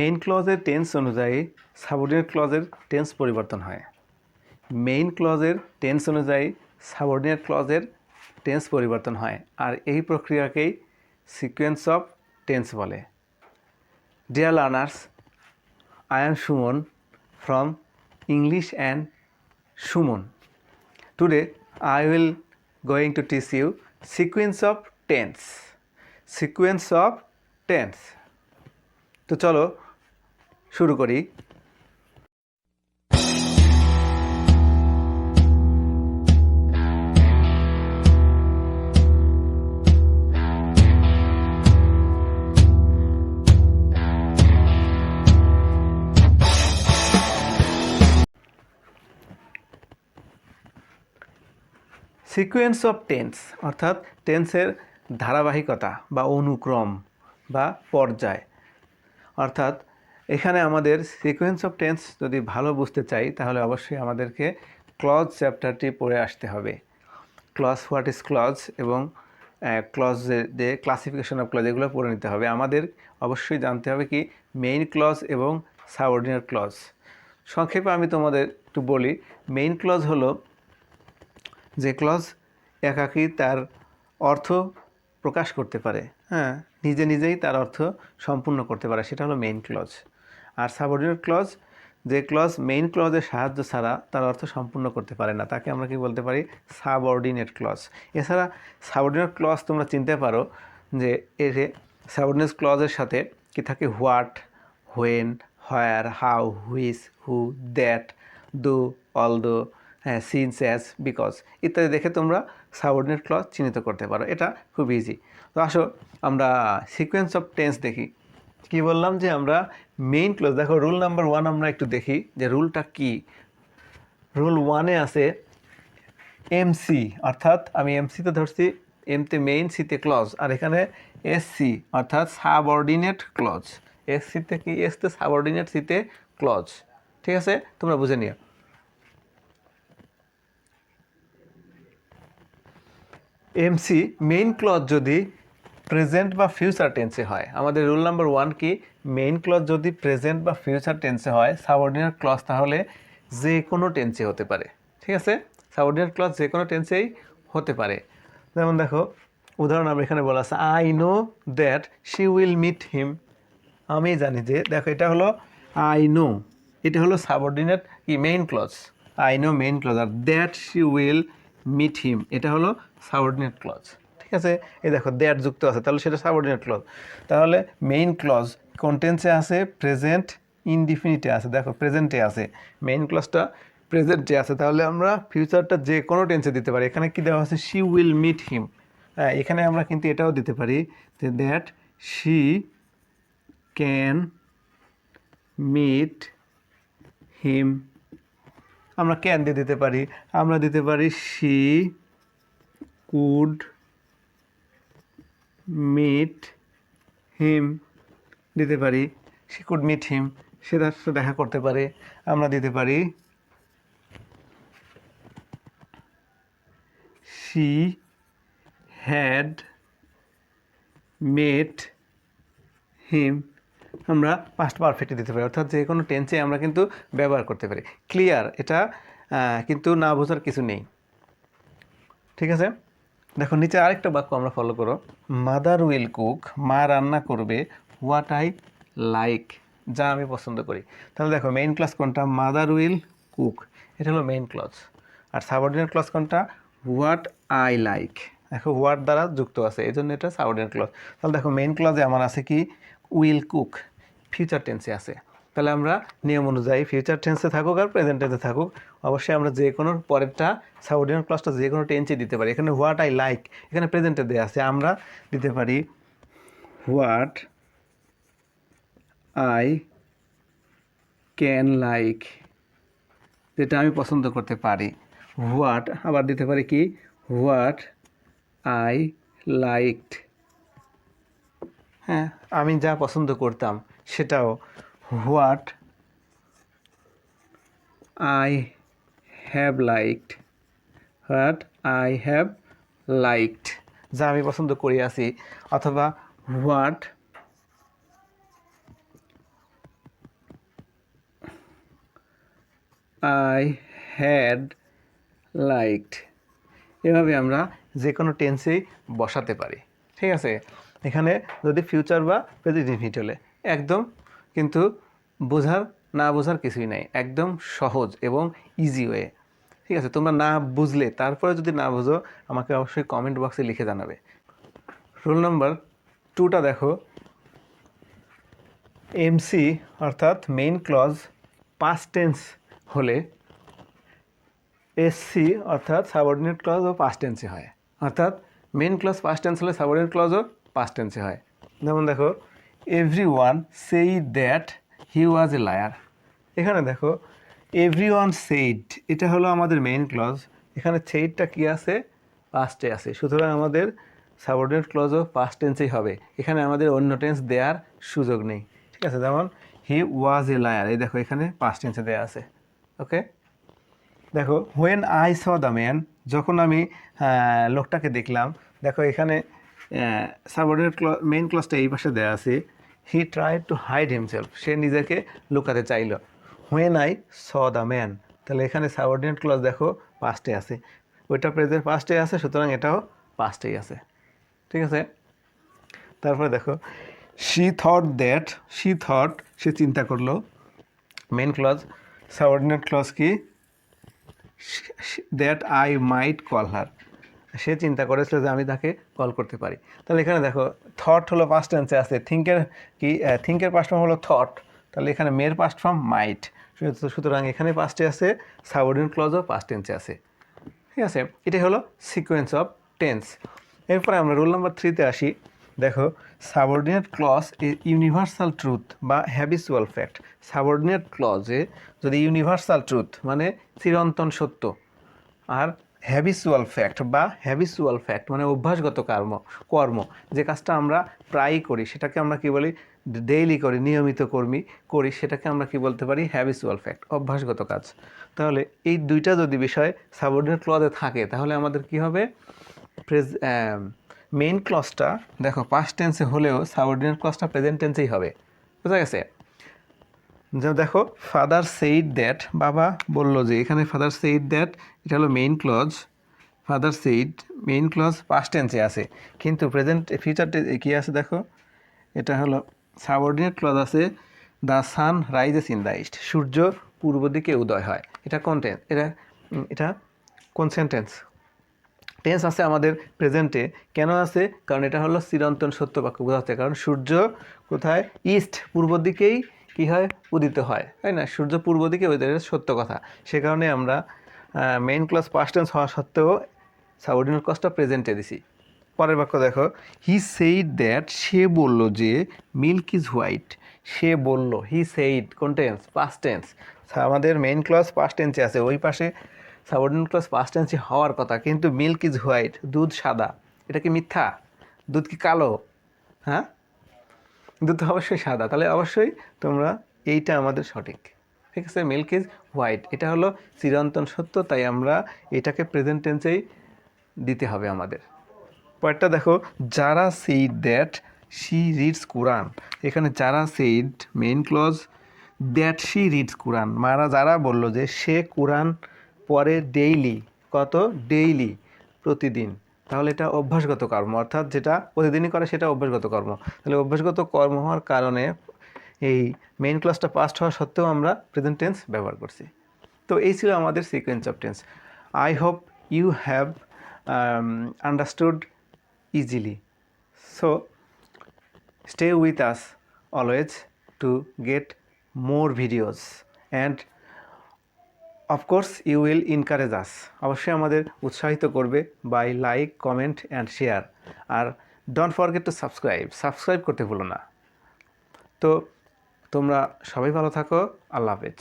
Main ক্লজের tense অনুযায়ী subordinate ক্লজের tense পরিবর্তন হয়। মেইন ক্লজের টেন্স অনুযায়ী সাবঅর্ডিনেট ক্লজের টেন্স পরিবর্তন হয়, আর এই প্রক্রিয়াকেই সিকোয়েন্স অফ টেন্স বলে। Dear learners, I am Shumon from English and Shumon. Today I will going to teach you sequence of tense. Sequence of tense. তো চলো শুরু করি। সিকোয়েন্স অফ টেন্স অর্থাৎ টেন্সের ধারাবাহিকতা বা অনুক্রম বা পর্যায়। অর্থাৎ এখানে আমাদের সিকোয়েন্স অফ টেন্স যদি ভালো বুঝতে চাই তাহলে অবশ্যই আমাদেরকে ক্লজ চ্যাপ্টারটি পড়ে আসতে হবে। ক্লজ, হোয়াট ইজ ক্লজ এবং ক্লজ যে ক্লাসিফিকেশন অফ ক্লজ, এগুলো পড়ে নিতে হবে। আমাদের অবশ্যই জানতে হবে কি মেইন ক্লজ এবং সাবঅর্ডিনেট ক্লজ। সংক্ষেপে আমি তোমাদের একটু বলি। মেইন ক্লজ হলো যে ক্লজ একাকী তার অর্থ প্রকাশ করতে পারে, নিজে নিজেই তার অর্থ সম্পূর্ণ করতে পারে, সেটা হলো মেইন ক্লজ। আর সাবঅর্ডিনেট ক্লজ যে ক্লজ মেইন ক্লজের সাহায্য ছাড়া তার অর্থ সম্পূর্ণ করতে পারে না, তাকে আমরা কি বলতে পারি সাবঅর্ডিনেট ক্লজ। এছাড়া সাবঅর্ডিনেট ক্লজ তোমরা চিনতে পারো যে এর সাবঅর্ডিনেট ক্লজের সাথে কি থাকে what, when, where, how, which, who, that, দো, অলদো, সিন্স, অ্যাজ, বিকজ ইত্যাদি দেখে তোমরা সাবঅর্ডিনেট ক্লজ চিহ্নিত করতে পারো। এটা খুব ইজি। তো আসো আমরা সিকোয়েন্স অফ টেন্স দেখি। কি বললাম যে আমরা মেইন ক্লজ, দেখো রুল নাম্বার 1 আমরা একটু দেখি যে রুলটা কি। রুল 1-এ আছে এমসি, অর্থাৎ আমি এমসিতে ধরছি, এমতে মেইন, সিতে ক্লজ, আর এখানে এসসি অর্থাৎ সাবঅর্ডিনেট ক্লজ। এসসিতে কি, এসতে সাবঅর্ডিনেট, সিতে ক্লজ। ঠিক আছে, তোমরা বুঝে নিও। এমসি মেইন ক্লজ যদি প্রেজেন্ট বা ফিউচার টেন্সে হয়, আমাদের রুল নাম্বার 1 কি মেইন ক্লজ যদি প্রেজেন্ট বা ফিউচার টেন্সে হয়, সাবঅর্ডিনেট ক্লজ তাহলে যে কোনো টেন্সে হতে পারে। ঠিক আছে, সাবঅর্ডিনেট ক্লজ যে কোনো টেন্সেই হতে পারে। যেমন দেখো উদাহরণ আমরা এখানে বলা আছে, I know that she will meet him. আমি জানি যে, দেখো এটা হলো আই নো, এটা হলো সাবঅর্ডিনেট কি main clause, I know main clause, আর that she will meet him এটা হলো সাবঅর্ডিনেট ক্লজ। ঠিক আছে, এই দেখো দ্যাট যুক্ত আছে, তাহলে সেটা সাবঅর্ডিনেট ক্লজ। তাহলে মেইন ক্লজ কোন টেন্সে আছে, প্রেজেন্ট ইনডিফিনিটে আছে। দেখো প্রেজেন্টে আছে, মেইন ক্লজটা প্রেজেন্টে আছে, তাহলে আমরা ফিউচারটা যে কোনো টেন্সে দিতে পারি। এখানে কি দেওয়া আছে, শি উইল মিট হিম। এখানে আমরা কিন্তু এটাও দিতে পারি যে that she can meet him, আমরা ক্যান দিয়ে দিতে পারি। আমরা দিতে পারি শি কুড মিট হিম দিতে পারি, শি কুড মিট হিম, সে তার সাথে দেখা করতে পারে। আমরা দিতে পারি শি হ্যাড মেট হিম, আমরা পাস্ট পারফেক্টে দিতে পারি। অর্থাৎ যে কোনো টেন্সে আমরা কিন্তু ব্যবহার করতে পারি। ক্লিয়ার? এটা কিন্তু না বোঝার কিছু নেই। ঠিক আছে, দেখো নিচে আরেকটা বাক্য আমরা ফলো করো, মাদার উইল কুক, মা রান্না করবে, হোয়াট আই লাইক, যা আমি পছন্দ করি। তাহলে দেখো মেইন ক্লজ কোনটা, মাদার উইল কুক, এটা হলো মেইন ক্লজ। আর সাবঅর্ডিনেট ক্লজ কোনটা, হোয়াট আই লাইক, দেখো হোয়াট দ্বারা যুক্ত আছে, এই জন্য এটা সাবঅর্ডিনেট ক্লজ। তাহলে দেখো মেইন ক্লজে আমার আছে কি উইল কুক, ফিউচার টেন্সে আছে। তাহলে আমরা নিয়ম অনুযায়ী ফিউচার টেন্সে থাকুক আর প্রেজেন্ট টেন্সে থাকুক, অবশ্যই আমরা যে কোনো পরেরটা সাবঅর্ডিনেট ক্লজটা যে কোনো টেন্সে দিতে পারি। এখানে হোয়াট আই লাইক এখানে প্রেজেন্টে দেওয়া আছে, আমরা দিতে পারি হোয়াট আই ক্যান লাইক, যেটা আমি পছন্দ করতে পারি। হোয়াট আবার দিতে পারি কি হোয়াট আই লাইকড, আমি যা পছন্দ করতাম সেটাও, what I have liked, what I have liked, যা আমি পছন্দ করি আছি। অথবা হোয়াট আই হ্যাড লাইকড, এভাবে আমরা যে কোনো টেন্সেই বসাতে পারি। ঠিক আছে, এখানে যদি ফিউচার বা প্রেজেন্ট ইনফিনিট হলে একদম, কিন্তু বোঝার না বোঝার কিছুই নাই, একদম সহজ এবং ইজি ওয়ে। ঠিক আছে, তোমরা না বুঝলে, তারপরে যদি না বুঝো আমাকে অবশ্যই কমেন্ট বক্সে লিখে জানাবে। রুল নাম্বার 2টা দেখো, এমসি অর্থাৎ মেইন ক্লজ পাস্ট টেন্স হলে এসসি অর্থাৎ সাবঅর্ডিনেট ক্লজ ও পাস্ট টেন্সে হয়। অর্থাৎ মেইন ক্লজ পাস্ট টেন্স হলে সাবঅর্ডিনেট ক্লজও পাস্ট টেন্সে হয়। যেমন দেখো, everyone said that he was a liar. এখানে দেখো এভরিওয়ান সেইড, এটা হলো আমাদের মেইন ক্লজ, এখানে সেইডটা কি আছে, পাস্টে আছে, সুতরাং আমাদের সাবঅর্ডিনেট ক্লজও পাস্ট টেন্সেই হবে, এখানে আমাদের অন্য টেন্স দেওয়ার সুযোগ নেই। ঠিক আছে, যেমন হি ওয়াজ এ লায়ার, এই দেখো এখানে পাস্ট টেন্সে দেওয়া আছে। ওকে, দেখো when I saw the man, যখন আমি লোকটাকে দেখলাম, দেখো এখানে সাবঅর্ডিনেট ক্লজ মেইন ক্লজটা এই পাশে দেওয়া আছে, he tried to hide himself, সে নিজেকে লুকাতে চাইল। When I saw the man, তাহলে এখানে সাবঅর্ডিনেট ক্লজ দেখো পাস্টে আছে, ওইটা প্রেজেন্ট পাস্টে আছে, সুতরাং এটাও পাস্টেই আছে। ঠিক আছে, তারপরে দেখো she thought that, she thought সে চিন্তা করলো, মেইন ক্লজ, সাবঅর্ডিনেট ক্লজ কি, that I might call her, সে চিন্তা করেছিল যে আমি তাকে কল করতে পারি। তাহলে এখানে দেখো থট হলো পাস্ট টেন্সে আছে, থিঙ্কের কি, থিঙ্কের পাস্ট ফর্ম হলো থট, তাহলে এখানে মেয়ের পাস্ট ফর্ম মাইট, সুতরাং এখানে পাস্টে আছে, সাবঅর্ডিনেট ক্লজও পাস্ট টেন্সে আছে। ঠিক আছে, এটাই হলো সিকোয়েন্স অফ টেন্স। এরপরে আমরা রুল নাম্বার 3তে আসি। দেখো সাবঅর্ডিনেট ক্লজ ইউনিভার্সাল ট্রুথ বা হ্যাবিচুয়াল ফ্যাক্ট। সাবঅর্ডিনেট ক্লজে যদি ইউনিভার্সাল ট্রুথ মানে চিরন্তন সত্য, আর হ্যাবিচুয়াল ফ্যাক্ট বা হ্যাবিচুয়াল ফ্যাক্ট মানে অভ্যাসগত কর্ম, যে কাজটা আমরা প্রায়ই করি, সেটাকে আমরা কি বলি, ডেইলি করি, নিয়মিত করি, সেটাকে আমরা কি বলতে পারি, হ্যাবিচুয়াল ফ্যাক্ট, অভ্যাসগত কাজ। তাহলে এই দুইটা যদি বিষয় সাবঅর্ডিনেট ক্লজে থাকে, তাহলে আমাদের কি হবে, মেইন ক্লজটা দেখো পাস্ট টেন্সে হলেও সাবঅর্ডিনেট ক্লজটা প্রেজেন্ট টেন্সেই হবে। বুঝা গেছে? যে দেখো ফাদার সেইড দ্যাট, বাবা বলল যে, এখানে ফাদার সেইড দ্যাট এটা হলো main clause, father said main clause past টেন্সে আছে, কিন্তু প্রেজেন্ট ফিউচার কী আছে দেখো, এটা হলো সাবঅর্ডিনেট ক্লজ আছে, the sun rises in the east, সূর্য পূর্ব দিকে উদয় হয়। এটা কোন টেন্স, এটা কোন সেন্টেন্স, টেন্স আছে আমাদের প্রেজেন্টে, কেন আছে, কারণ এটা হলো চিরন্তন সত্য বাক্য বোঝাচ্ছে, কারণ সূর্য কোথায়, ইস্ট, পূর্ব দিকেই কী হয়, উদিত হয়, তাই না, সূর্য পূর্ব দিকে উদিত, এটা সত্য কথা। সে কারণে আমরা মেইন ক্লজ পাস্ট টেন্স হওয়া সত্ত্বেও সাবঅর্ডিনেট ক্লজটা প্রেজেন্টে দিছি। পরের বাক্য দেখো, হি সেইড দ্যাট, সে বলল যে মিল্ক ইজ হোয়াইট, সে বলল, হি সেইড কোন টেন্স, পাস্ট টেন্স, আমাদের মেইন ক্লজ পাস্ট টেন্সে আছে, ওই পাশে সাবঅর্ডিনেট ক্লজ পাস্ট টেন্সে হওয়ার কথা, কিন্তু মিল্ক ইজ হোয়াইট, দুধ সাদা, এটা কি মিথ্যা, দুধ কি কালো, হ্যাঁ, দুধ তো অবশ্যই সাদা, তাহলে অবশ্যই তোমরা এইটা আমাদের সঠিক। ঠিক আছে, মিল্ক ইজ হোয়াইট এটা হলো চিরন্তন সত্য, তাই আমরা এটাকে প্রেজেন্ট টেন্সেই দিতে হবে আমাদের। পরেরটা দেখো, যারা said that she reads Quran, এখানে যারা said main clause, that she reads Quran, যারা বলল যে সে কোরআন পড়ে ডেইলি, কত, ডেইলি, প্রতিদিন, তাহলে এটা অভ্যাসগত কর্ম, অর্থাৎ যেটা প্রতিদিনই করে সেটা অভ্যাসগত কর্ম, তাহলে অভ্যাসগত কর্ম হওয়ার কারণে এই মেইন ক্লজটা পাস্ট হওয়া সত্ত্বেও আমরা প্রেজেন্ট টেন্স ব্যবহার করছি। তো এই ছিল আমাদের sequence of tense. I hope you have understood easily. So stay with us always to get more videos, and of course you will encourage us, অবশ্যই আমাদের উৎসাহিত করবে by like, comment and share, R don't forget to subscribe করতে ভুলো না। তো তোমরা সবাই ভালো থাকো, আল্লাহ হাফেজ।